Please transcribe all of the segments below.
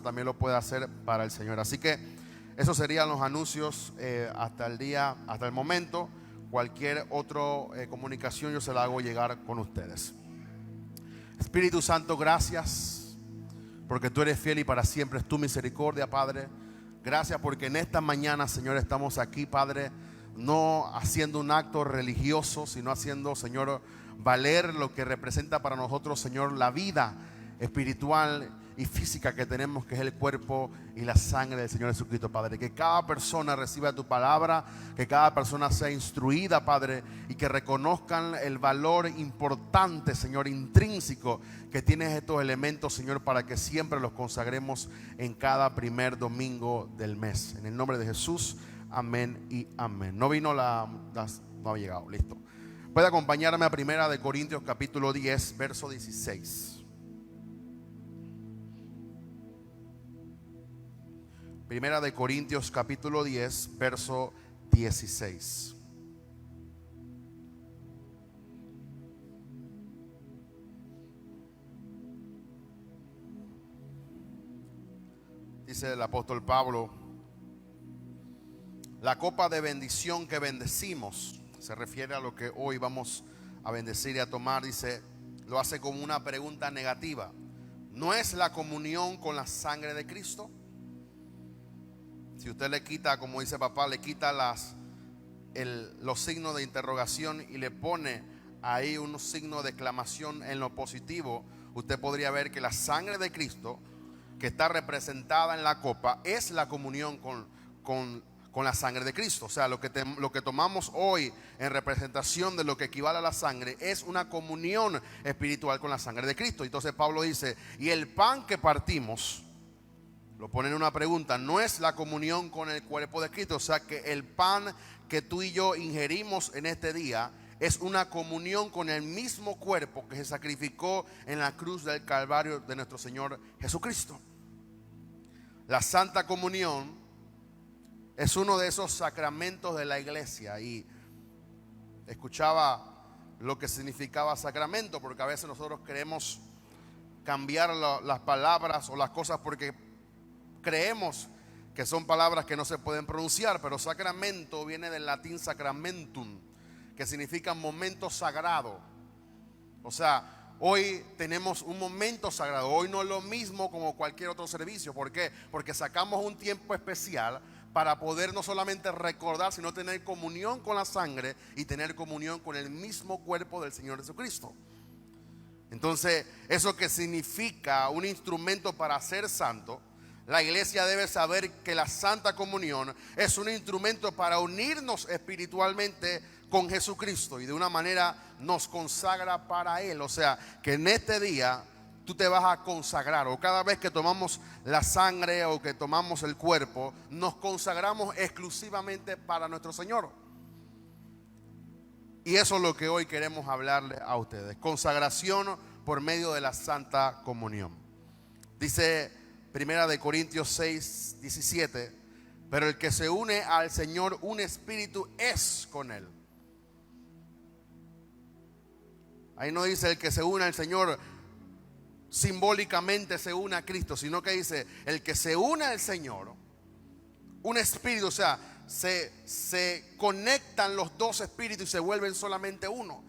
también lo puede hacer para el Señor. Así que esos serían los anuncios hasta el momento. Cualquier otra comunicación yo se la hago llegar con ustedes. Espíritu Santo, gracias porque tú eres fiel y para siempre es tu misericordia, Padre. Gracias porque en esta mañana, Señor, estamos aquí, Padre, no haciendo un acto religioso, sino haciendo, Señor, valer lo que representa para nosotros, Señor, la vida espiritual y física que tenemos, que es el cuerpo y la sangre del Señor Jesucristo, Padre. Que cada persona reciba tu palabra, que cada persona sea instruida, Padre, y que reconozcan el valor importante, Señor, intrínseco que tienen estos elementos, Señor, para que siempre los consagremos en cada primer domingo del mes. En el nombre de Jesús, amén y amén. No vino no ha llegado, listo. Puede acompañarme a 1 Corintios capítulo 10, verso 16. Primera de Corintios capítulo 10, verso 16. Dice el apóstol Pablo: la copa de bendición que bendecimos, se refiere a lo que hoy vamos a bendecir y a tomar, dice, lo hace como una pregunta negativa. ¿No es la comunión con la sangre de Cristo? Si usted le quita, como dice papá, le quita los signos de interrogación y le pone ahí un signo de exclamación en lo positivo, usted podría ver que la sangre de Cristo, que está representada en la copa, es la comunión con la sangre de Cristo. O sea, lo que tomamos hoy en representación de lo que equivale a la sangre es una comunión espiritual con la sangre de Cristo. Entonces Pablo dice, y el pan que partimos, lo pone en una pregunta, ¿no es la comunión con el cuerpo de Cristo? O sea que el pan que tú y yo ingerimos en este día es una comunión con el mismo cuerpo que se sacrificó en la cruz del Calvario de nuestro Señor Jesucristo. La Santa Comunión es uno de esos sacramentos de la iglesia, y escuchaba lo que significaba sacramento, porque a veces nosotros queremos cambiar las palabras o las cosas porque creemos que son palabras que no se pueden pronunciar, pero sacramento viene del latín sacramentum, que significa momento sagrado. O sea, hoy tenemos un momento sagrado. Hoy no es lo mismo como cualquier otro servicio. ¿Por qué? Porque sacamos un tiempo especial para poder no solamente recordar, sino tener comunión con la sangre y tener comunión con el mismo cuerpo del Señor Jesucristo. Entonces, eso que significa un instrumento para ser santo, la iglesia debe saber que la Santa Comunión es un instrumento para unirnos espiritualmente con Jesucristo y de una manera nos consagra para Él. O sea, que en este día tú te vas a consagrar, o cada vez que tomamos la sangre o que tomamos el cuerpo, nos consagramos exclusivamente para nuestro Señor. Y eso es lo que hoy queremos hablarle a ustedes: consagración por medio de la Santa Comunión. Dice 1 Corintios 6, 17, pero el que se une al Señor, un espíritu es con Él. Ahí no dice el que se une al Señor simbólicamente se une a Cristo, sino que dice el que se une al Señor, un espíritu. O sea, se conectan los dos espíritus y se vuelven solamente uno.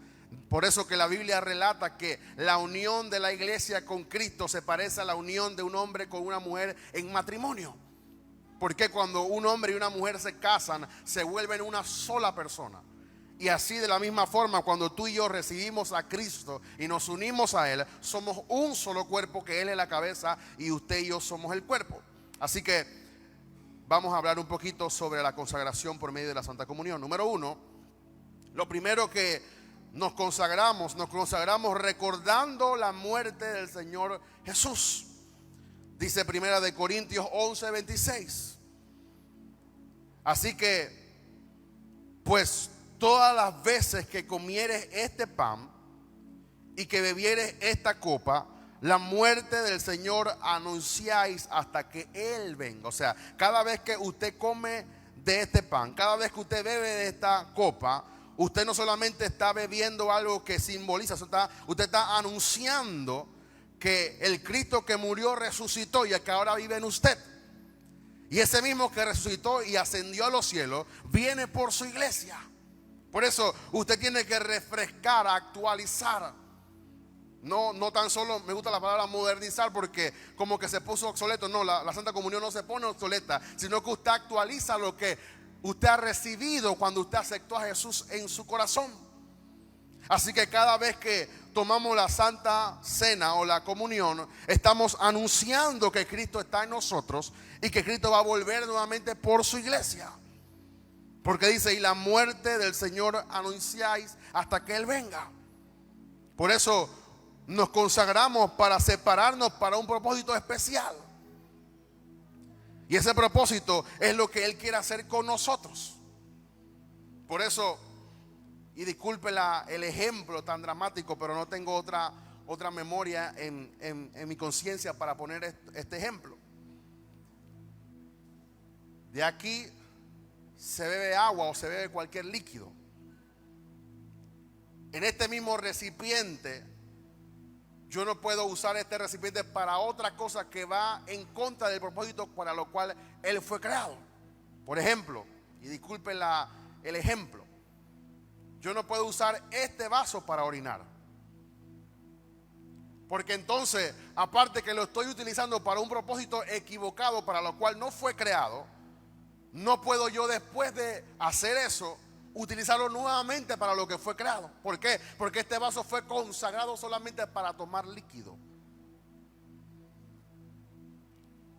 Por eso que la Biblia relata que la unión de la iglesia con Cristo se parece a la unión de un hombre con una mujer en matrimonio. Porque cuando un hombre y una mujer se casan, se vuelven una sola persona. Y así, de la misma forma, cuando tú y yo recibimos a Cristo y nos unimos a Él, somos un solo cuerpo, que Él es la cabeza y usted y yo somos el cuerpo. Así que vamos a hablar un poquito sobre la consagración por medio de la Santa Comunión. Número uno, lo primero que nos consagramos recordando la muerte del Señor Jesús. Dice 1 Corintios 11, 26. Así que, pues, todas las veces que comieres este pan y que bebieres esta copa, la muerte del Señor anunciáis hasta que Él venga. O sea, cada vez que usted come de este pan, cada vez que usted bebe de esta copa, usted no solamente está bebiendo algo que simboliza, usted está anunciando que el Cristo que murió resucitó y que ahora vive en usted. Y ese mismo que resucitó y ascendió a los cielos viene por su iglesia. Por eso usted tiene que refrescar, actualizar. No tan solo, me gusta la palabra modernizar porque como que se puso obsoleto. No, la Santa Comunión no se pone obsoleta, sino que usted actualiza lo que usted ha recibido cuando usted aceptó a Jesús en su corazón. Así que cada vez que tomamos la Santa Cena o la comunión, estamos anunciando que Cristo está en nosotros y que Cristo va a volver nuevamente por su iglesia. Porque dice, y la muerte del Señor anunciáis hasta que Él venga. Por eso nos consagramos para separarnos para un propósito especial. Y ese propósito es lo que Él quiere hacer con nosotros. Por eso, y disculpe el ejemplo tan dramático, pero no tengo otra memoria en mi conciencia para poner este ejemplo. De aquí se bebe agua o se bebe cualquier líquido. En este mismo recipiente, yo no puedo usar este recipiente para otra cosa que va en contra del propósito para lo cual él fue creado. Por ejemplo, y disculpen el ejemplo, yo no puedo usar este vaso para orinar. Porque entonces, aparte que lo estoy utilizando para un propósito equivocado para lo cual no fue creado, no puedo yo después de hacer eso utilizarlo nuevamente para lo que fue creado. ¿Por qué? Porque este vaso fue consagrado solamente para tomar líquido.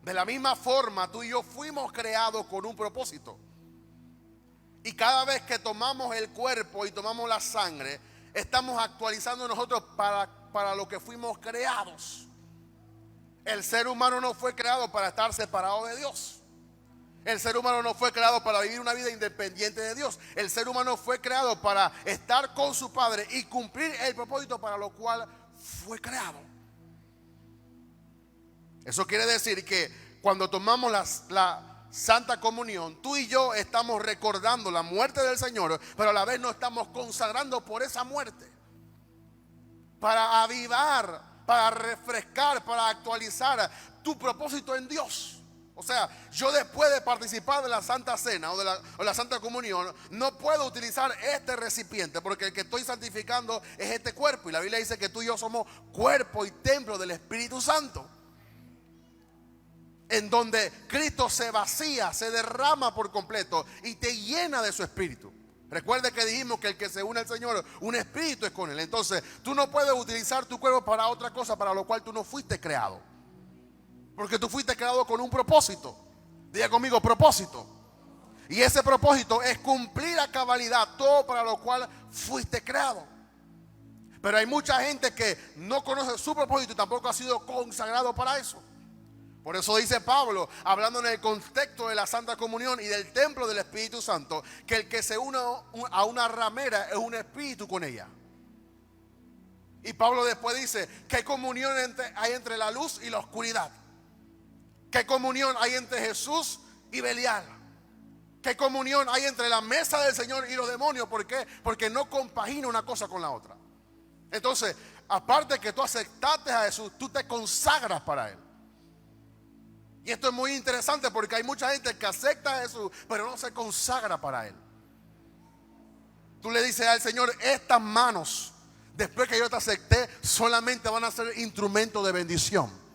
De la misma forma, tú y yo fuimos creados con un propósito. Y cada vez que tomamos el cuerpo y tomamos la sangre, estamos actualizando nosotros para lo que fuimos creados. El ser humano no fue creado para estar separado de Dios. El ser humano no fue creado para vivir una vida independiente de Dios. El ser humano fue creado para estar con su Padre y cumplir el propósito para lo cual fue creado. Eso quiere decir que cuando tomamos la Santa Comunión, tú y yo estamos recordando la muerte del Señor, pero a la vez nos estamos consagrando por esa muerte. Para avivar, para refrescar, para actualizar tu propósito en Dios. O sea, yo después de participar de la Santa Cena o de la Santa Comunión, no puedo utilizar este recipiente, porque el que estoy santificando es este cuerpo. Y la Biblia dice que tú y yo somos cuerpo y templo del Espíritu Santo, en donde Cristo se vacía, se derrama por completo y te llena de su Espíritu. Recuerde que dijimos que el que se une al Señor, un espíritu es con Él. Entonces, tú no puedes utilizar tu cuerpo para otra cosa para lo cual tú no fuiste creado. Porque tú fuiste creado con un propósito. Diga conmigo, propósito. Y ese propósito es cumplir a cabalidad todo para lo cual fuiste creado. Pero hay mucha gente que no conoce su propósito y tampoco ha sido consagrado para eso. Por eso dice Pablo, hablando en el contexto de la Santa Comunión y del templo del Espíritu Santo, que el que se une a una ramera es un espíritu con ella. Y Pablo después dice, ¿qué comunión hay entre la luz y la oscuridad? ¿Qué comunión hay entre Jesús y Belial? ¿Qué comunión hay entre la mesa del Señor y los demonios? ¿Por qué? Porque no compagina una cosa con la otra. Entonces, aparte que tú aceptaste a Jesús, tú te consagras para Él. Y esto es muy interesante porque hay mucha gente que acepta a Jesús, pero no se consagra para Él. Tú le dices al Señor, estas manos, después que yo te acepté, solamente van a ser instrumentos de bendición.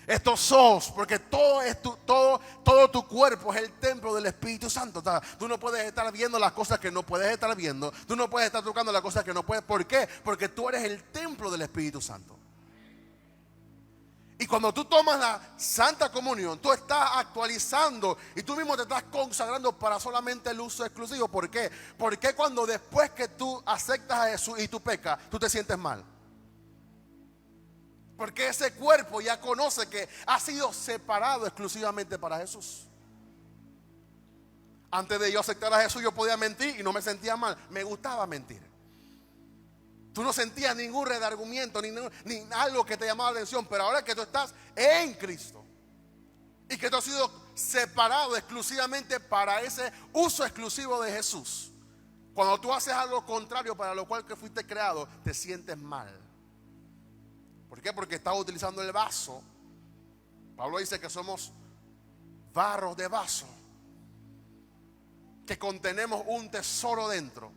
Estos ojos, porque todo tu cuerpo es el templo del Espíritu Santo. O sea, tú no puedes estar viendo las cosas que no puedes estar viendo. Tú no puedes estar tocando las cosas que no puedes. ¿Por qué? Porque tú eres el templo del Espíritu Santo. Y cuando tú tomas la Santa Comunión, tú estás actualizando y tú mismo te estás consagrando para solamente el uso exclusivo. ¿Por qué? Porque cuando después que tú aceptas a Jesús y tú pecas, tú te sientes mal. Porque ese cuerpo ya conoce que ha sido separado exclusivamente para Jesús. Antes de yo aceptar a Jesús yo podía mentir y no me sentía mal. Me gustaba mentir. Tú no sentías ningún redargüimiento, ni algo que te llamaba la atención. Pero ahora que tú estás en Cristo y que tú has sido separado exclusivamente para ese uso exclusivo de Jesús, cuando tú haces algo contrario para lo cual que fuiste creado, te sientes mal. ¿Por qué? Porque estaba utilizando el vaso. Pablo dice que somos barro de vaso, que contenemos un tesoro dentro,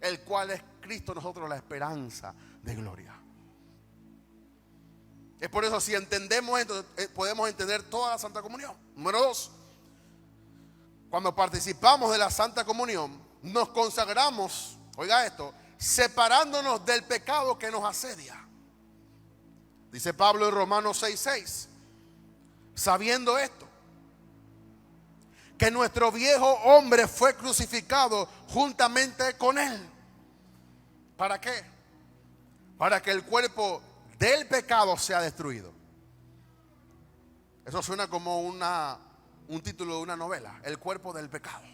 el cual es Cristo nosotros, la esperanza de gloria. Es por eso, si entendemos esto, podemos entender toda la Santa Comunión. Número 2, cuando participamos de la Santa Comunión, nos consagramos, oiga esto, separándonos del pecado que nos asedia. Dice Pablo en Romanos 6:6, sabiendo esto, que nuestro viejo hombre fue crucificado juntamente con él. ¿Para qué? Para que el cuerpo del pecado sea destruido. Eso suena como un título de una novela, el cuerpo del pecado.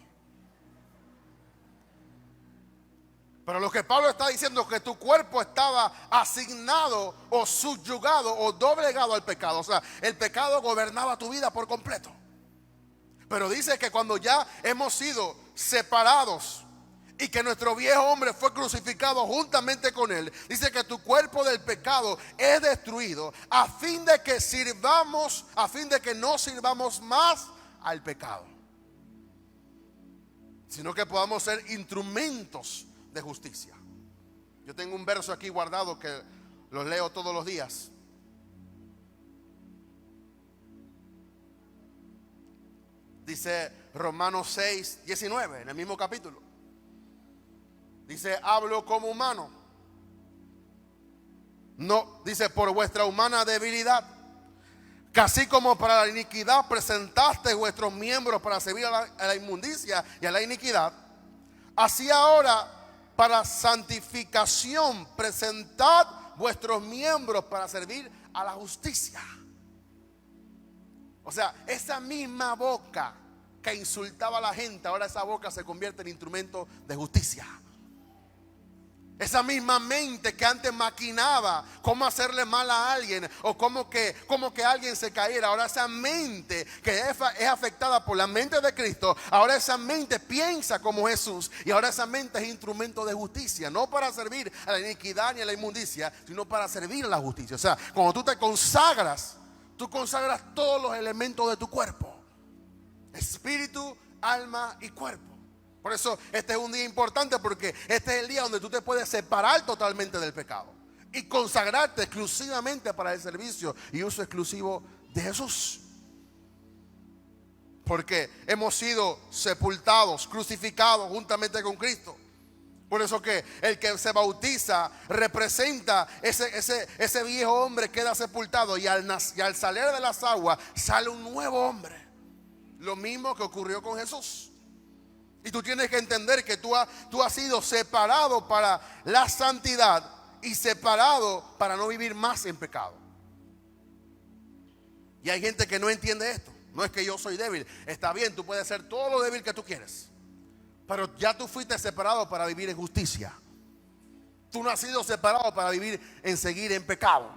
Pero lo que Pablo está diciendo es que tu cuerpo estaba asignado o subyugado o doblegado al pecado. O sea, el pecado gobernaba tu vida por completo. Pero dice que cuando ya hemos sido separados y que nuestro viejo hombre fue crucificado juntamente con él, dice que tu cuerpo del pecado es destruido a fin de que sirvamos, a fin de que no sirvamos más al pecado, sino que podamos ser instrumentos de justicia. Yo tengo un verso aquí guardado que lo leo todos los días. Dice Romanos 6:19, en el mismo capítulo. Dice, hablo como humano. No, dice, por vuestra humana debilidad, que así como para la iniquidad presentaste vuestros miembros para servir a la inmundicia y a la iniquidad, así ahora para santificación presentad vuestros miembros para servir a la justicia. O sea, esa misma boca que insultaba a la gente, ahora esa boca se convierte en instrumento de justicia. Esa misma mente que antes maquinaba cómo hacerle mal a alguien o cómo que alguien se cayera, ahora esa mente que es afectada por la mente de Cristo, ahora esa mente piensa como Jesús y ahora esa mente es instrumento de justicia, no para servir a la iniquidad ni a la inmundicia, sino para servir a la justicia. O sea, cuando tú te consagras, tú consagras todos los elementos de tu cuerpo: espíritu, alma y cuerpo. Por eso este es un día importante, porque este es el día donde tú te puedes separar totalmente del pecado y consagrarte exclusivamente para el servicio y uso exclusivo de Jesús. Porque hemos sido sepultados, crucificados juntamente con Cristo. Por eso que el que se bautiza representa ese viejo hombre que queda sepultado, y al salir de las aguas sale un nuevo hombre. Lo mismo que ocurrió con Jesús. Y tú tienes que entender que tú has sido separado para la santidad y separado para no vivir más en pecado. Y hay gente que no entiende esto. No es que yo soy débil. Está bien, tú puedes ser todo lo débil que tú quieres, pero ya tú fuiste separado para vivir en justicia. Tú no has sido separado para vivir en seguir en pecado.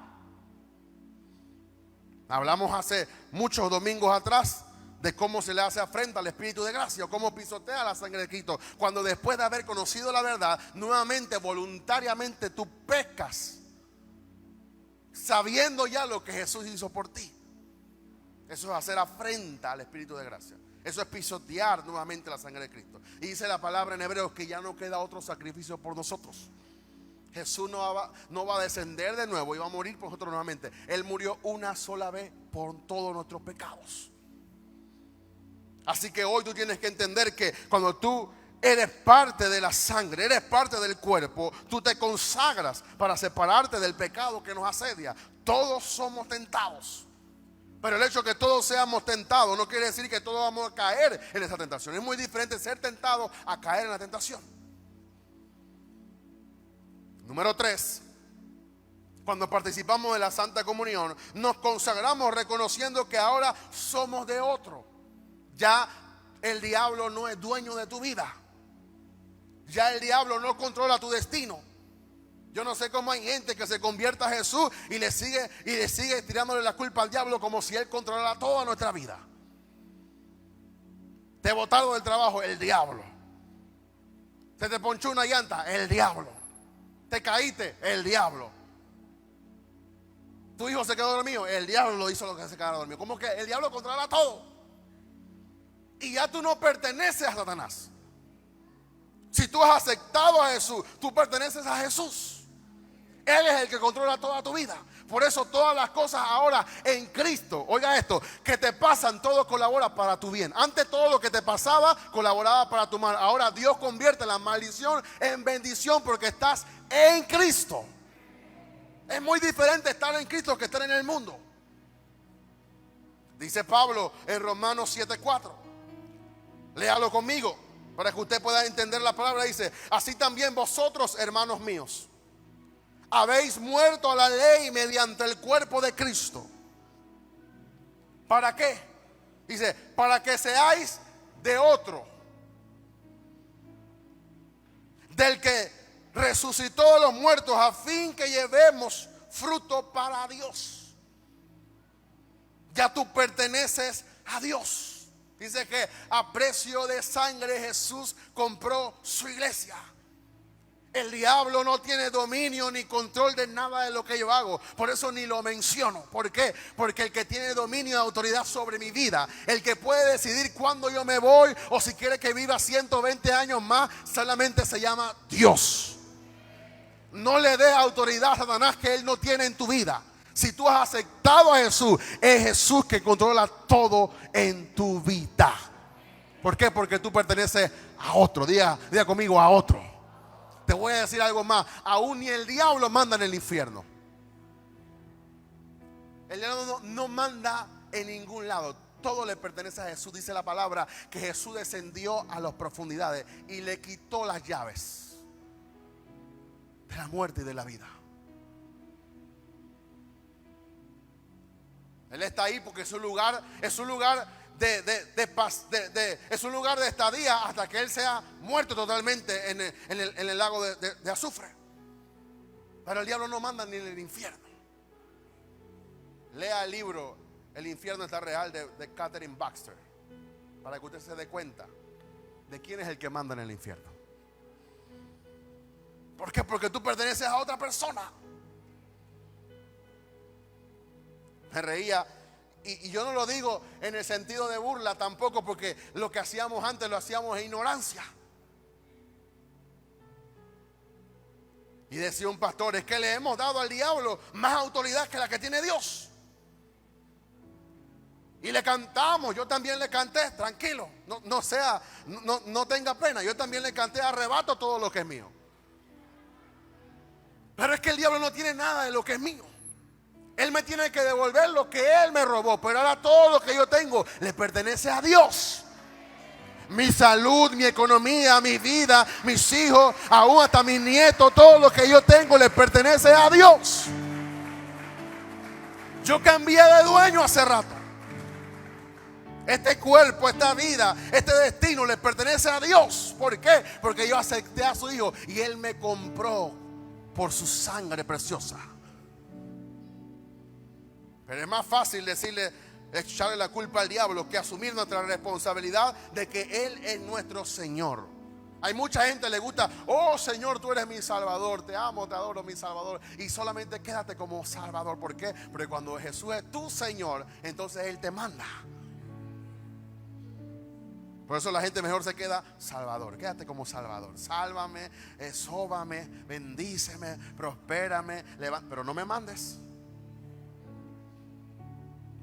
Hablamos hace muchos domingos atrás de cómo se le hace afrenta al Espíritu de gracia, o cómo pisotea la sangre de Cristo, cuando después de haber conocido la verdad, nuevamente voluntariamente tú pecas, sabiendo ya lo que Jesús hizo por ti. Eso es hacer afrenta al Espíritu de gracia. Eso es pisotear nuevamente la sangre de Cristo. Y dice la palabra en Hebreos que ya no queda otro sacrificio por nosotros. Jesús no va a descender de nuevo y va a morir por nosotros nuevamente. Él murió una sola vez por todos nuestros pecados. Así que hoy tú tienes que entender que cuando tú eres parte de la sangre, eres parte del cuerpo, tú te consagras para separarte del pecado que nos asedia. Todos somos tentados, pero el hecho de que todos seamos tentados no quiere decir que todos vamos a caer en esa tentación. Es muy diferente ser tentado a caer en la tentación. Número 3, cuando participamos de la Santa Comunión, nos consagramos reconociendo que ahora somos de otro. Ya el diablo no es dueño de tu vida. Ya el diablo no controla tu destino. Yo no sé cómo hay gente que se convierte a Jesús y le sigue tirándole la culpa al diablo como si él controlara toda nuestra vida. Te botaron del trabajo, el diablo. Se te ponchó una llanta, el diablo. Te caíste, el diablo. Tu hijo se quedó dormido, el diablo lo hizo lo que se quedara dormido. Como que el diablo controla todo. Y ya tú no perteneces a Satanás. Si tú has aceptado a Jesús, tú perteneces a Jesús. Él es el que controla toda tu vida. Por eso todas las cosas ahora en Cristo, oiga esto, que te pasan, todo colabora para tu bien. Antes todo lo que te pasaba colaboraba para tu mal. Ahora Dios convierte la maldición en bendición porque estás en Cristo. Es muy diferente estar en Cristo que estar en el mundo. Dice Pablo en Romanos 7:4. Léalo conmigo para que usted pueda entender la palabra. Dice: así también vosotros, hermanos míos, habéis muerto a la ley mediante el cuerpo de Cristo. ¿Para qué? Dice: para que seáis de otro, del que resucitó de los muertos, a fin que llevemos fruto para Dios. Ya tú perteneces a Dios. Dice que a precio de sangre Jesús compró su iglesia. El diablo no tiene dominio ni control de nada de lo que yo hago. Por eso ni lo menciono. ¿Por qué? Porque el que tiene dominio y autoridad sobre mi vida, el que puede decidir cuándo yo me voy o si quiere que viva 120 años más, solamente se llama Dios. No le des autoridad a Satanás que él no tiene en tu vida. Si tú has aceptado a Jesús, es Jesús que controla todo en tu vida. ¿Por qué? Porque tú perteneces a otro. Diga conmigo, a otro. Te voy a decir algo más. Aún ni el diablo manda en el infierno. El diablo no manda en ningún lado. Todo le pertenece a Jesús. Dice la palabra que Jesús descendió a las profundidades y le quitó las llaves de la muerte y de la vida. Él está ahí porque es un lugar es un lugar de estadía hasta que él sea muerto totalmente en el lago de azufre. Pero el diablo no manda ni en el infierno. Lea el libro El infierno está real de Catherine Baxter, para que usted se dé cuenta de quién es el que manda en el infierno. ¿Por qué? Porque tú perteneces a otra persona. Me reía. Y yo no lo digo en el sentido de burla tampoco, porque lo que hacíamos antes lo hacíamos en ignorancia. Y decía un pastor: es que le hemos dado al diablo más autoridad que la que tiene Dios. Y le cantamos, yo también le canté, tranquilo, no tenga pena, yo también le canté: arrebato todo lo que es mío. Pero es que el diablo no tiene nada de lo que es mío. Él me tiene que devolver lo que él me robó. Pero ahora todo lo que yo tengo le pertenece a Dios. Mi salud, mi economía, mi vida, mis hijos, aún hasta mis nietos, todo lo que yo tengo le pertenece a Dios. Yo cambié de dueño hace rato. Este cuerpo, esta vida, este destino le pertenece a Dios. ¿Por qué? Porque yo acepté a su hijo y él me compró por su sangre preciosa. Pero es más fácil decirle, echarle la culpa al diablo, que asumir nuestra responsabilidad de que Él es nuestro Señor. Hay mucha gente que le gusta: oh Señor, tú eres mi Salvador, te amo, te adoro, mi Salvador. Y solamente quédate como Salvador. ¿Por qué? Porque cuando Jesús es tu Señor, entonces Él te manda. Por eso la gente mejor se queda Salvador. Quédate como Salvador. Sálvame, sóbame, bendíceme, prospérame, pero no me mandes.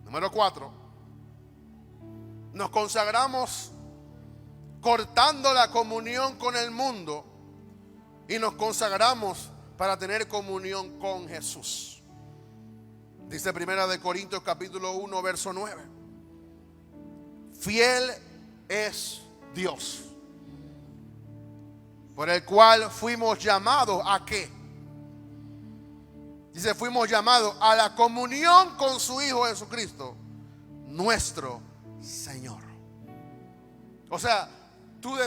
Número 4. Nos consagramos cortando la comunión con el mundo y nos consagramos para tener comunión con Jesús. Dice 1 Corintios capítulo 1 verso 9. Fiel es Dios, por el cual fuimos llamados ¿a qué? Dice: fuimos llamados a la comunión con su Hijo Jesucristo, nuestro Señor. O sea, tú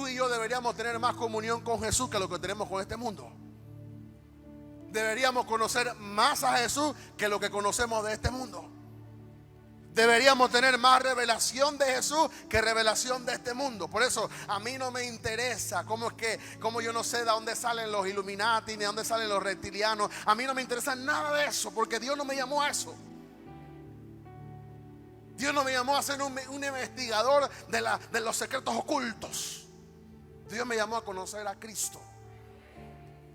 y yo deberíamos tener más comunión con Jesús que lo que tenemos con este mundo. Deberíamos conocer más a Jesús que lo que conocemos de este mundo. Deberíamos tener más revelación de Jesús que revelación de este mundo. Por eso a mí no me interesa cómo yo no sé de dónde salen los Illuminati, ni de dónde salen los reptilianos. A mí no me interesa nada de eso, porque Dios no me llamó a eso. Dios no me llamó a ser un investigador de los secretos ocultos. Dios me llamó a conocer a Cristo.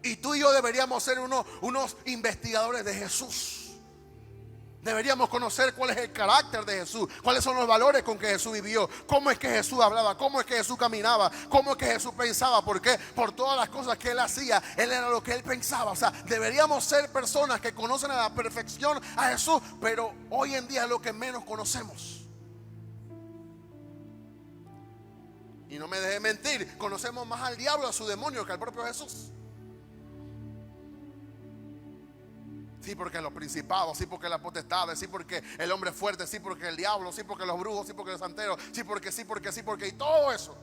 Y tú y yo deberíamos ser unos investigadores de Jesús. Deberíamos conocer cuál es el carácter de Jesús, cuáles son los valores con que Jesús vivió, cómo es que Jesús hablaba, cómo es que Jesús caminaba, cómo es que Jesús pensaba. ¿Por qué? Por todas las cosas que Él hacía, Él era lo que Él pensaba. O sea, deberíamos ser personas que conocen a la perfección a Jesús, pero hoy en día es lo que menos conocemos. Y no me deje mentir, conocemos más al diablo, a su demonio, que al propio Jesús. Sí, porque los principados, sí, porque las potestades, sí, porque el hombre fuerte, sí, porque el diablo, sí, porque los brujos, sí, porque los santeros, sí, porque y todo eso.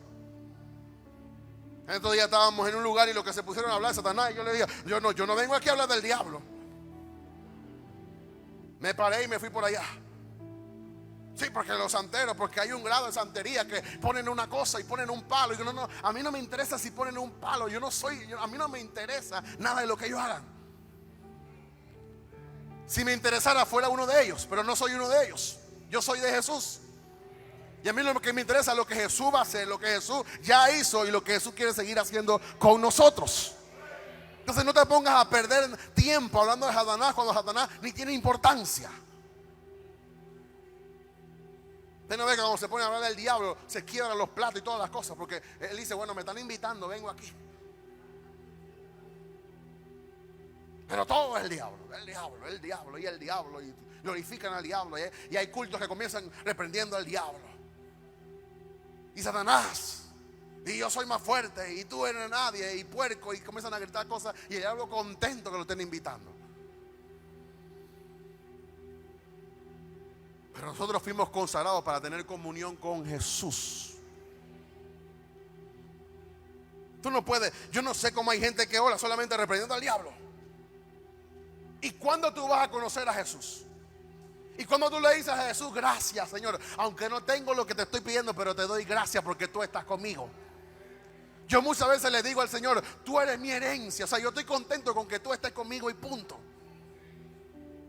Estos días estábamos en un lugar y lo que se pusieron a hablar de Satanás, y yo le dije, yo no vengo aquí a hablar del diablo. Me paré y me fui por allá. Sí, porque los santeros, porque hay un grado de santería que ponen una cosa y ponen un palo. Y yo, no, a mí no me interesa si ponen un palo. A mí no me interesa nada de lo que ellos hagan. Si me interesara fuera uno de ellos, pero no soy uno de ellos. Yo soy de Jesús. Y a mí lo que me interesa es lo que Jesús va a hacer, lo que Jesús ya hizo y lo que Jesús quiere seguir haciendo con nosotros. Entonces no te pongas a perder tiempo hablando de Satanás cuando Satanás ni tiene importancia. Usted no ve que cuando se pone a hablar del diablo se quiebran los platos y todas las cosas, porque él dice, bueno, me están invitando, vengo aquí. Pero todo es el diablo, y glorifican al diablo. Y hay cultos que comienzan reprendiendo al diablo. Y Satanás, y yo soy más fuerte, y tú eres nadie, y puerco, y comienzan a gritar cosas, y el diablo contento que lo estén invitando. Pero nosotros fuimos consagrados para tener comunión con Jesús. Tú no puedes, yo no sé cómo hay gente que ora solamente reprendiendo al diablo. ¿Y cuándo tú vas a conocer a Jesús? Y cuando tú le dices a Jesús, gracias Señor, aunque no tengo lo que te estoy pidiendo, pero te doy gracias porque tú estás conmigo. Yo muchas veces le digo al Señor, tú eres mi herencia. O sea, yo estoy contento con que tú estés conmigo y punto.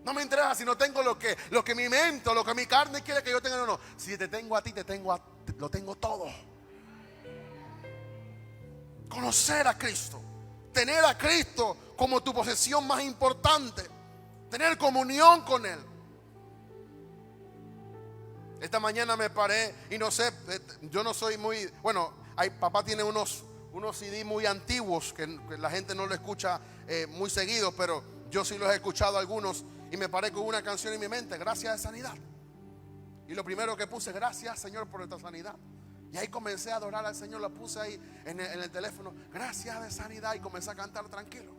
No me interesa si no tengo lo que mi mente o lo que mi carne quiere que yo tenga. No. Si te tengo a ti, lo tengo todo. Conocer a Cristo, tener a Cristo como tu posesión más importante, tener comunión con Él. Esta mañana me paré y no sé, yo no soy muy, bueno, papá tiene unos CD muy antiguos que la gente no lo escucha muy seguido, pero yo sí los he escuchado algunos, y me paré con una canción en mi mente, gracias de sanidad. Y lo primero que puse, gracias Señor por esta sanidad. Y ahí comencé a adorar al Señor, lo puse ahí en el teléfono, gracias de sanidad, y comencé a cantar tranquilo.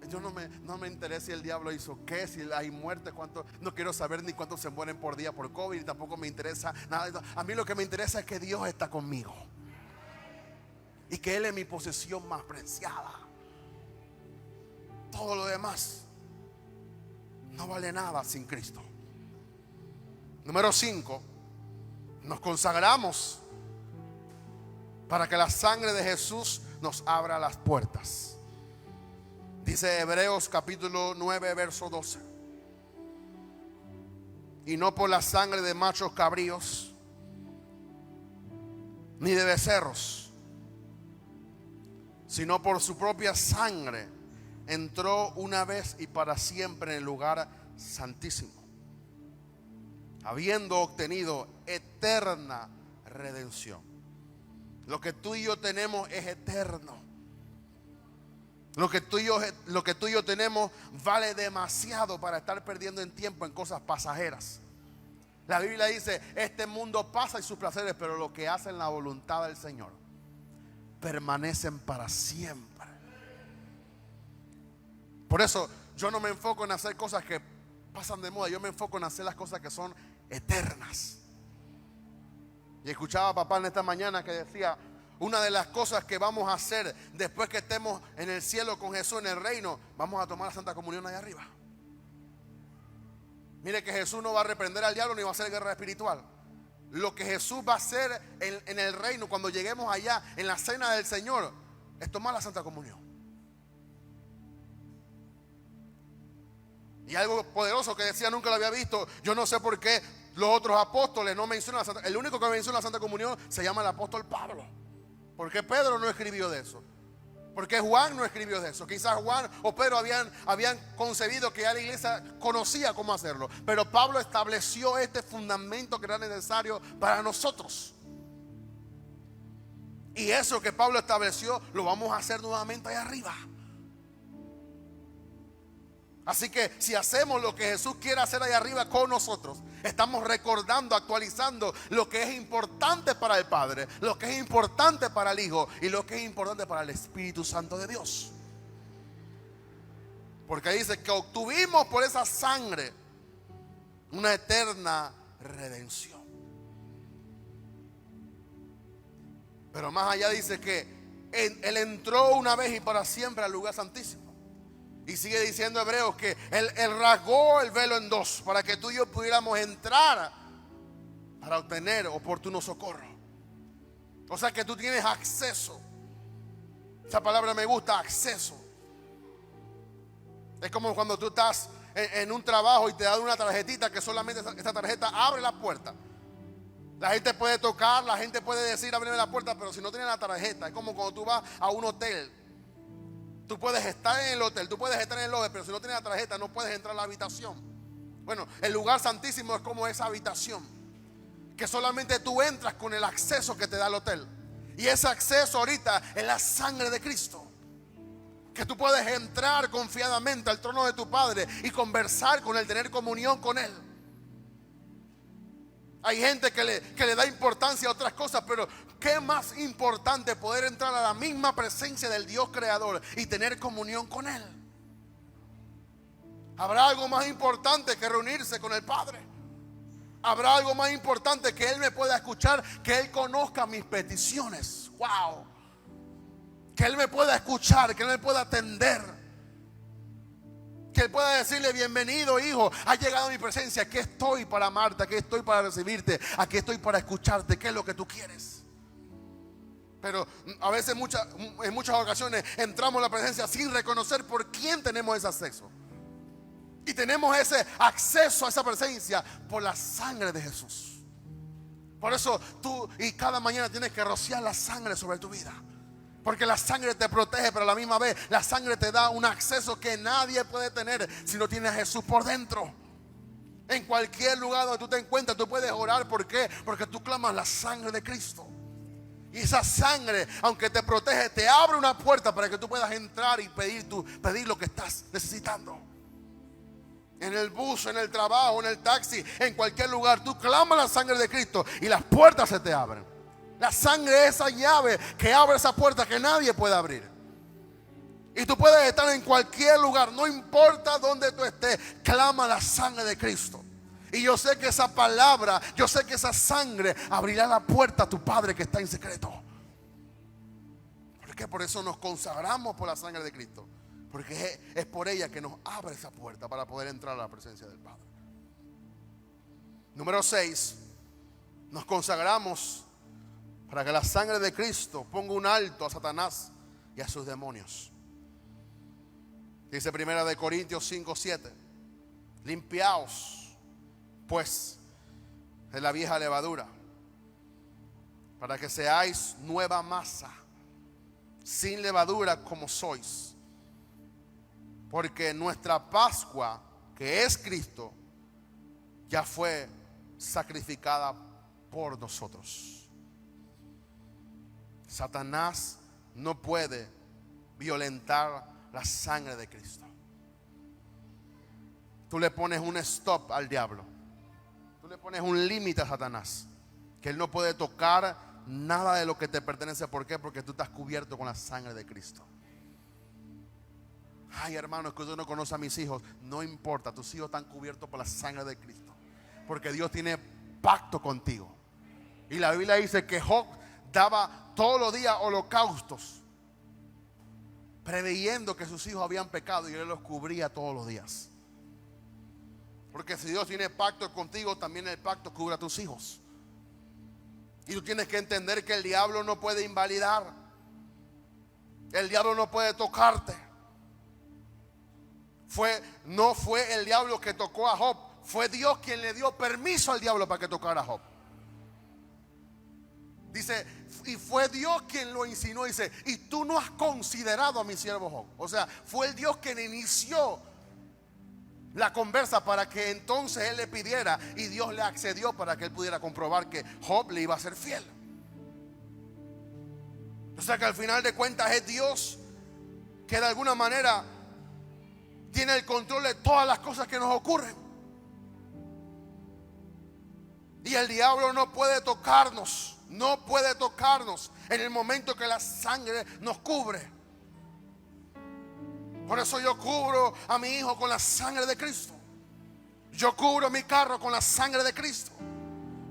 Yo no me interesa si el diablo hizo qué, si hay muerte, cuánto, no quiero saber ni cuántos se mueren por día por COVID, y tampoco me interesa nada. A mí lo que me interesa es que Dios está conmigo y que Él es mi posesión más preciada. Todo lo demás no vale nada sin Cristo. Número 5, nos consagramos para que la sangre de Jesús nos abra las puertas. Dice Hebreos capítulo 9 verso 12: y no por la sangre de machos cabríos ni de becerros, sino por su propia sangre entró una vez y para siempre en el lugar santísimo, habiendo obtenido eterna redención. Lo que tú y yo tenemos es eterno. Lo que tú y yo tenemos vale demasiado para estar perdiendo en tiempo en cosas pasajeras. La Biblia dice, este mundo pasa y sus placeres, pero lo que hacen la voluntad del Señor permanecen para siempre. Por eso yo no me enfoco en hacer cosas que pasan de moda, yo me enfoco en hacer las cosas que son eternas. Y escuchaba a papá en esta mañana que decía, una de las cosas que vamos a hacer después que estemos en el cielo con Jesús en el reino, vamos a tomar la Santa Comunión allá arriba. Mire que Jesús no va a reprender al diablo ni va a hacer guerra espiritual. Lo que Jesús va a hacer en el reino, cuando lleguemos allá, en la cena del Señor, es tomar la Santa Comunión. Y algo poderoso que decía, nunca lo había visto. Yo no sé por qué los otros apóstoles no mencionan la Santa. El único que menciona la Santa Comunión se llama el apóstol Pablo. ¿Por qué Pedro no escribió de eso? ¿Por qué Juan no escribió de eso? Quizás Juan o Pedro habían concebido que ya la iglesia conocía cómo hacerlo. Pero Pablo estableció este fundamento que era necesario para nosotros. Y eso que Pablo estableció lo vamos a hacer nuevamente allá arriba. Así que si hacemos lo que Jesús quiere hacer allá arriba con nosotros, estamos recordando, actualizando lo que es importante para el Padre, lo que es importante para el Hijo y lo que es importante para el Espíritu Santo de Dios. Porque dice que obtuvimos por esa sangre una eterna redención. Pero más allá dice que Él entró una vez y para siempre al lugar santísimo. Y sigue diciendo Hebreos que él rasgó el velo en dos para que tú y yo pudiéramos entrar para obtener oportuno socorro. O sea que tú tienes acceso. Esa palabra me gusta, acceso. Es como cuando tú estás en un trabajo y te dan una tarjetita que solamente esa tarjeta abre la puerta. La gente puede tocar, la gente puede decir ábreme la puerta, pero si no tiene la tarjeta, es como cuando tú vas a un hotel. Tú puedes estar en el hotel, tú puedes estar en el lobby, pero si no tienes la tarjeta no puedes entrar a la habitación. Bueno, el lugar santísimo es como esa habitación, que solamente tú entras con el acceso que te da el hotel. Y ese acceso ahorita es la sangre de Cristo. Que tú puedes entrar confiadamente al trono de tu Padre y conversar con Él, tener comunión con Él. Hay gente que le da importancia a otras cosas, pero ¿qué más importante poder entrar a la misma presencia del Dios creador y tener comunión con Él? ¿Habrá algo más importante que reunirse con el Padre? ¿Habrá algo más importante que Él me pueda escuchar, que Él conozca mis peticiones? ¡Wow! Que Él me pueda escuchar, que Él me pueda atender. Que Él pueda decirle bienvenido hijo, ha llegado a mi presencia, aquí estoy para amarte, aquí estoy para recibirte, aquí estoy para escucharte, ¿qué es lo que tú quieres? Pero a veces en muchas ocasiones entramos en la presencia sin reconocer por quién tenemos ese acceso. Y tenemos ese acceso a esa presencia por la sangre de Jesús. Por eso tú y cada mañana tienes que rociar la sangre sobre tu vida. Porque la sangre te protege, pero a la misma vez la sangre te da un acceso que nadie puede tener si no tiene a Jesús por dentro. En cualquier lugar donde tú te encuentres, tú puedes orar. ¿Por qué? Porque tú clamas la sangre de Cristo. Y esa sangre, aunque te protege, te abre una puerta para que tú puedas entrar y pedir lo que estás necesitando. En el bus, en el trabajo, en el taxi, en cualquier lugar, tú clamas la sangre de Cristo y las puertas se te abren. La sangre es esa llave que abre esa puerta que nadie puede abrir. Y tú puedes estar en cualquier lugar, no importa dónde tú estés, clama la sangre de Cristo. Y yo sé que esa palabra, yo sé que esa sangre abrirá la puerta a tu Padre que está en secreto. Porque por eso nos consagramos por la sangre de Cristo. Porque es por ella que nos abre esa puerta para poder entrar a la presencia del Padre. Número 6, nos consagramos para que la sangre de Cristo ponga un alto a Satanás y a sus demonios. Dice 1 Corintios 5:7. Limpiaos pues de la vieja levadura, para que seáis nueva masa, sin levadura como sois. Porque nuestra Pascua, que es Cristo, ya fue sacrificada por nosotros. Satanás no puede violentar la sangre de Cristo. Tú le pones un stop al diablo. Tú le pones un límite a Satanás, que él no puede tocar nada de lo que te pertenece. ¿Por qué? Porque tú estás cubierto con la sangre de Cristo. Ay, hermano, es que usted no conoce a mis hijos. No importa, tus hijos están cubiertos por la sangre de Cristo, porque Dios tiene pacto contigo. Y la Biblia dice que Job daba todos los días holocaustos, preveyendo que sus hijos habían pecado, y él los cubría todos los días. Porque si Dios tiene pacto contigo, también el pacto cubre a tus hijos. Y tú tienes que entender que el diablo no puede invalidar. El diablo no puede tocarte. No fue el diablo que tocó a Job. Fue Dios quien le dio permiso al diablo para que tocara a Job. Dice, y fue Dios quien lo insinuó. Dice, y tú no has considerado a mi siervo Job. O sea, fue el Dios quien inició la conversa para que entonces él le pidiera, y Dios le accedió para que él pudiera comprobar que Job le iba a ser fiel. O sea que al final de cuentas es Dios que de alguna manera tiene el control de todas las cosas que nos ocurren. Y el diablo no puede tocarnos. No puede tocarnos en el momento que la sangre nos cubre. Por eso yo cubro a mi hijo con la sangre de Cristo. Yo cubro mi carro con la sangre de Cristo.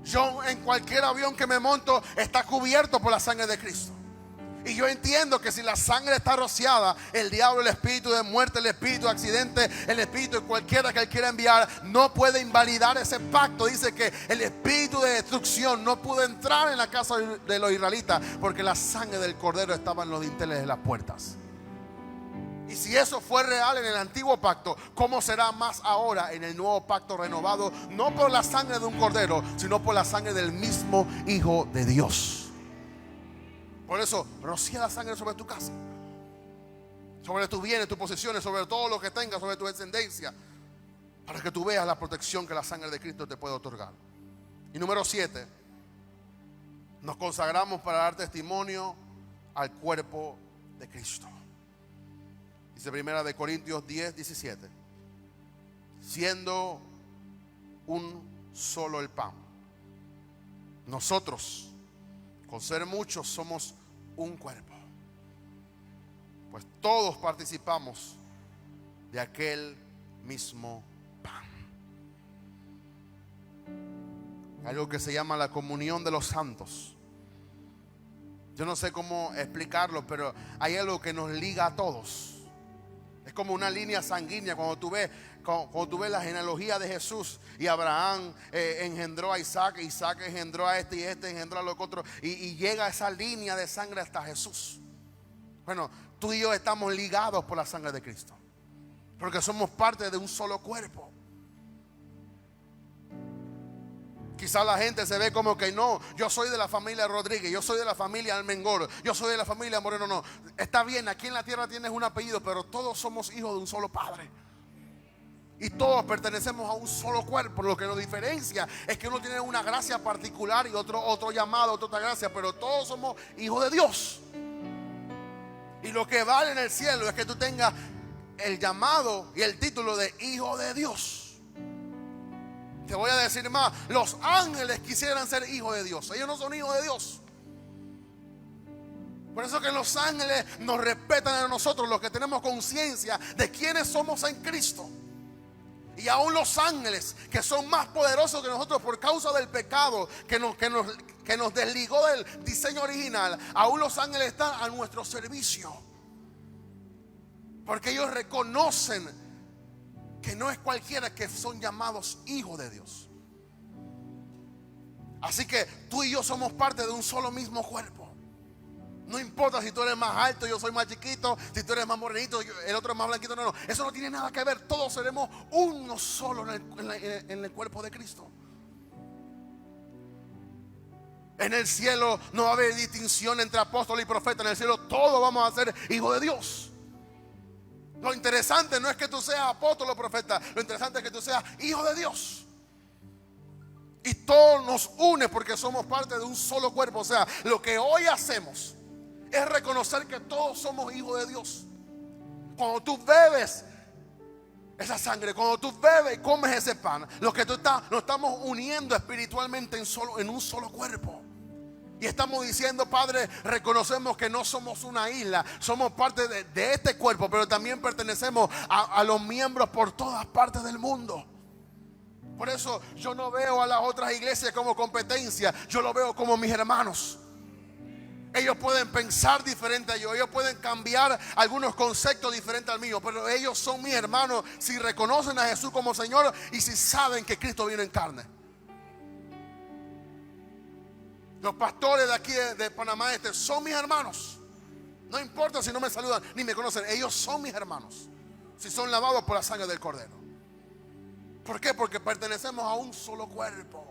Yo en cualquier avión que me monto está cubierto por la sangre de Cristo. Y yo entiendo que si la sangre está rociada, el diablo, el espíritu de muerte, el espíritu de accidente, el espíritu de cualquiera que él quiera enviar, no puede invalidar ese pacto. Dice que el espíritu de destrucción no pudo entrar en la casa de los israelitas porque la sangre del cordero estaba en los dinteles de las puertas. Y si eso fue real en el antiguo pacto, ¿cómo será más ahora en el nuevo pacto renovado? No por la sangre de un cordero, sino por la sangre del mismo Hijo de Dios. Por eso, rocía la sangre sobre tu casa, sobre tus bienes, tus posesiones, sobre todo lo que tengas, sobre tu descendencia, para que tú veas la protección que la sangre de Cristo te puede otorgar. Y número 7, nos consagramos para dar testimonio al cuerpo de Cristo. Dice Primera de Corintios 10:17, siendo un solo el pan, nosotros, con ser muchos, somos un cuerpo, pues todos participamos de aquel mismo pan. Algo que se llama la comunión de los santos. Yo no sé cómo explicarlo, pero hay algo que nos liga a todos. Es como una línea sanguínea. Cuando tú ves la genealogía de Jesús, y Abraham engendró a Isaac, Isaac engendró a este, y este engendró a los otros, y llega esa línea de sangre hasta Jesús. Bueno, tú y yo estamos ligados por la sangre de Cristo, porque somos parte de un solo cuerpo. Quizás la gente se ve como que no, yo soy de la familia Rodríguez, yo soy de la familia Almengor, yo soy de la familia Moreno. No, está bien, aquí en la tierra tienes un apellido, pero todos somos hijos de un solo padre. Y todos pertenecemos a un solo cuerpo. Lo que nos diferencia es que uno tiene una gracia particular y otro llamado, otra gracia, pero todos somos hijos de Dios. Y lo que vale en el cielo es que tú tengas el llamado y el título de hijo de Dios. Te voy a decir más, los ángeles quisieran ser hijos de Dios. Ellos no son hijos de Dios. Por eso que los ángeles nos respetan a nosotros, los que tenemos conciencia de quiénes somos en Cristo. Y aún los ángeles, que son más poderosos que nosotros por causa del pecado que nos desligó del diseño original, aún los ángeles están a nuestro servicio, porque ellos reconocen que no es cualquiera, que son llamados hijos de Dios. Así que tú y yo somos parte de un solo mismo cuerpo. No importa si tú eres más alto, yo soy más chiquito, si tú eres más morenito, el otro es más blanquito. No, eso no tiene nada que ver. Todos seremos uno solo en el cuerpo de Cristo. En el cielo no va a haber distinción entre apóstol y profeta. En el cielo todos vamos a ser hijos de Dios. Lo interesante no es que tú seas apóstol o profeta, lo interesante es que tú seas hijo de Dios. Y todo nos une porque somos parte de un solo cuerpo. O sea, lo que hoy hacemos es reconocer que todos somos hijos de Dios. Cuando tú bebes esa sangre, cuando tú bebes y comes ese pan, nos estamos uniendo espiritualmente en un solo cuerpo. Y estamos diciendo, Padre, reconocemos que no somos una isla, somos parte de este cuerpo, pero también pertenecemos a los miembros por todas partes del mundo. Por eso yo no veo a las otras iglesias como competencia, yo lo veo como mis hermanos. Ellos pueden pensar diferente a yo, ellos pueden cambiar algunos conceptos diferentes al mío, pero ellos son mis hermanos si reconocen a Jesús como Señor y si saben que Cristo vino en carne. Los pastores de aquí de Panamá son mis hermanos. No importa si no me saludan ni me conocen, ellos son mis hermanos si son lavados por la sangre del Cordero. ¿Por qué? Porque pertenecemos a un solo cuerpo.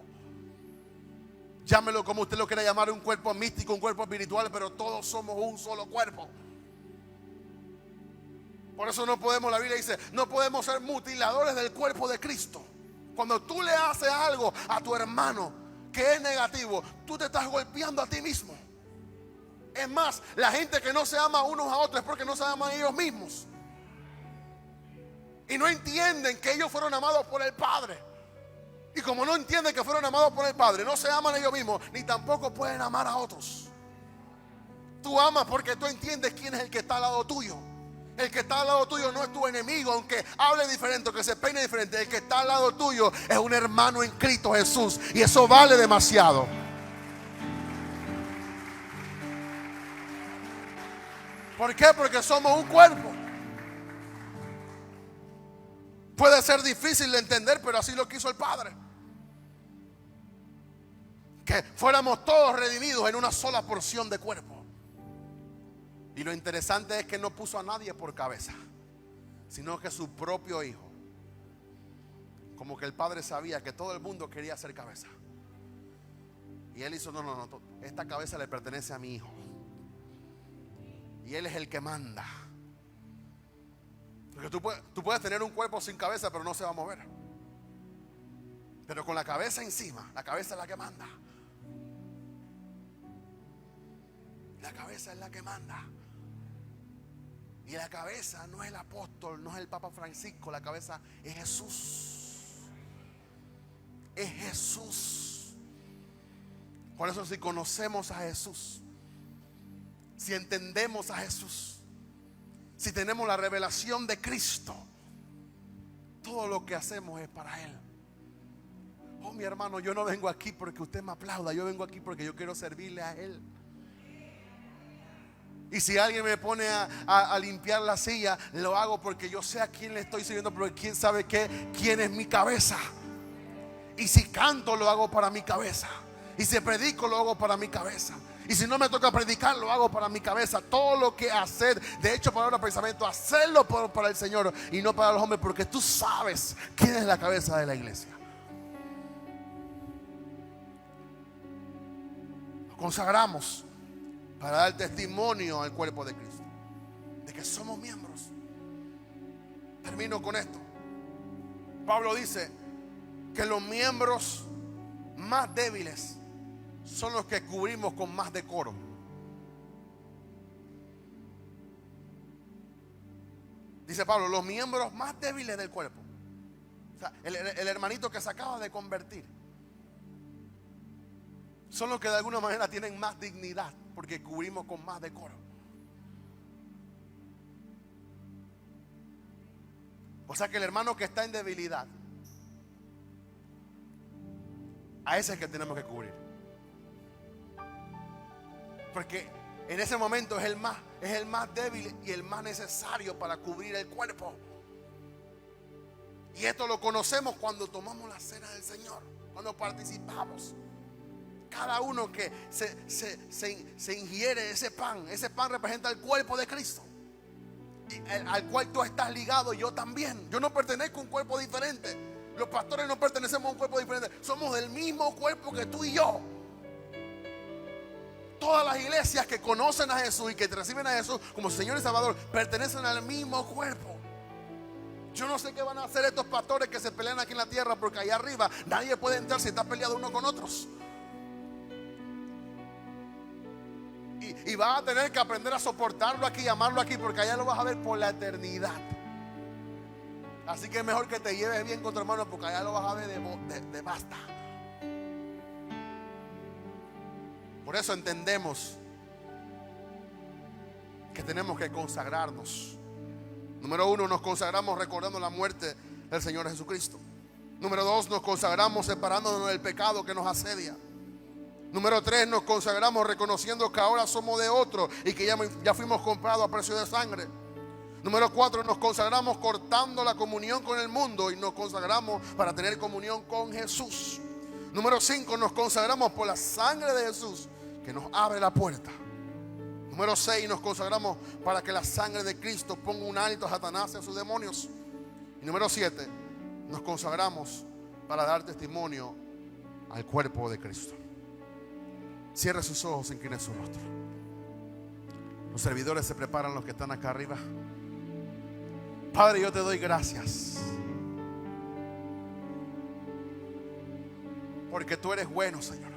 Llámelo como usted lo quiera llamar, un cuerpo místico, un cuerpo espiritual, pero todos somos un solo cuerpo. Por eso no podemos, la Biblia dice, no podemos ser mutiladores del cuerpo de Cristo. Cuando tú le haces algo a tu hermano que es negativo, tú te estás golpeando a ti mismo. Es más, la gente que no se ama unos a otros es porque no se aman ellos mismos. Y no entienden que ellos fueron amados por el Padre. Y como no entienden que fueron amados por el Padre, no se aman ellos mismos, ni tampoco pueden amar a otros. Tú amas porque tú entiendes quién es el que está al lado tuyo. El que está al lado tuyo no es tu enemigo, aunque hable diferente, aunque se peine diferente. El que está al lado tuyo es un hermano en Cristo Jesús. Y eso vale demasiado. ¿Por qué? Porque somos un cuerpo. Puede ser difícil de entender, pero así lo quiso el Padre. Que fuéramos todos redimidos en una sola porción de cuerpo. Y lo interesante es que no puso a nadie por cabeza, sino que su propio Hijo. Como que el Padre sabía que todo el mundo quería ser cabeza. Y Él hizo, no, esta cabeza le pertenece a mi Hijo. Y Él es el que manda. Porque tú puedes tener un cuerpo sin cabeza, pero no se va a mover. Pero con la cabeza encima, la cabeza es la que manda. La cabeza es la que manda. Y la cabeza no es el apóstol, no es el Papa Francisco. La cabeza es Jesús. Es Jesús. Por eso si conocemos a Jesús, si entendemos a Jesús, si tenemos la revelación de Cristo, todo lo que hacemos es para Él. Oh, mi hermano, yo no vengo aquí porque usted me aplauda. Yo vengo aquí porque yo quiero servirle a Él. Y si alguien me pone a limpiar la silla, lo hago porque yo sé a quién le estoy sirviendo. Porque quién sabe quién es mi cabeza. Y si canto, lo hago para mi cabeza. Y si predico, lo hago para mi cabeza. Y si no me toca predicar, lo hago para mi cabeza. Todo lo que hacer, de hecho, palabra, pensamiento, hacerlo para el Señor y no para los hombres, porque tú sabes quién es la cabeza de la iglesia. Nos consagramos para dar testimonio al cuerpo de Cristo, de que somos miembros. Termino con esto. Pablo dice que los miembros más débiles son los que cubrimos con más decoro. Dice Pablo, los miembros más débiles del cuerpo, o sea, el hermanito que se acaba de convertir, son los que de alguna manera tienen más dignidad, porque cubrimos con más decoro. O sea que el hermano que está en debilidad, a ese es el que tenemos que cubrir. Porque en ese momento es el más débil y el más necesario para cubrir el cuerpo. Y esto lo conocemos cuando tomamos la cena del Señor, cuando participamos. Cada uno que se ingiere ese pan representa el cuerpo de Cristo, al cual tú estás ligado, yo también. Yo no pertenezco a un cuerpo diferente. Los pastores no pertenecemos a un cuerpo diferente. Somos del mismo cuerpo que tú y yo. Todas las iglesias que conocen a Jesús y que reciben a Jesús como Señor y Salvador pertenecen al mismo cuerpo. Yo no sé qué van a hacer estos pastores que se pelean aquí en la tierra, porque allá arriba nadie puede entrar si está peleado uno con otros. Y vas a tener que aprender a soportarlo aquí y amarlo aquí, porque allá lo vas a ver por la eternidad. Así que es mejor que te lleves bien con tu hermano, porque allá lo vas a ver de basta. Por eso entendemos que tenemos que consagrarnos. Número 1, nos consagramos recordando la muerte del Señor Jesucristo. Número 2, nos consagramos separándonos del pecado que nos asedia. Número 3, nos consagramos reconociendo que ahora somos de otro y que ya fuimos comprados a precio de sangre. Número 4, nos consagramos cortando la comunión con el mundo y nos consagramos para tener comunión con Jesús. Número 5, nos consagramos por la sangre de Jesús que nos abre la puerta. Número 6, nos consagramos para que la sangre de Cristo ponga un alto a Satanás y a sus demonios. Y número 7, nos consagramos para dar testimonio al cuerpo de Cristo. Cierre sus ojos, incline su rostro. Los servidores se preparan, los que están acá arriba. Padre, yo te doy gracias porque tú eres bueno, Señor.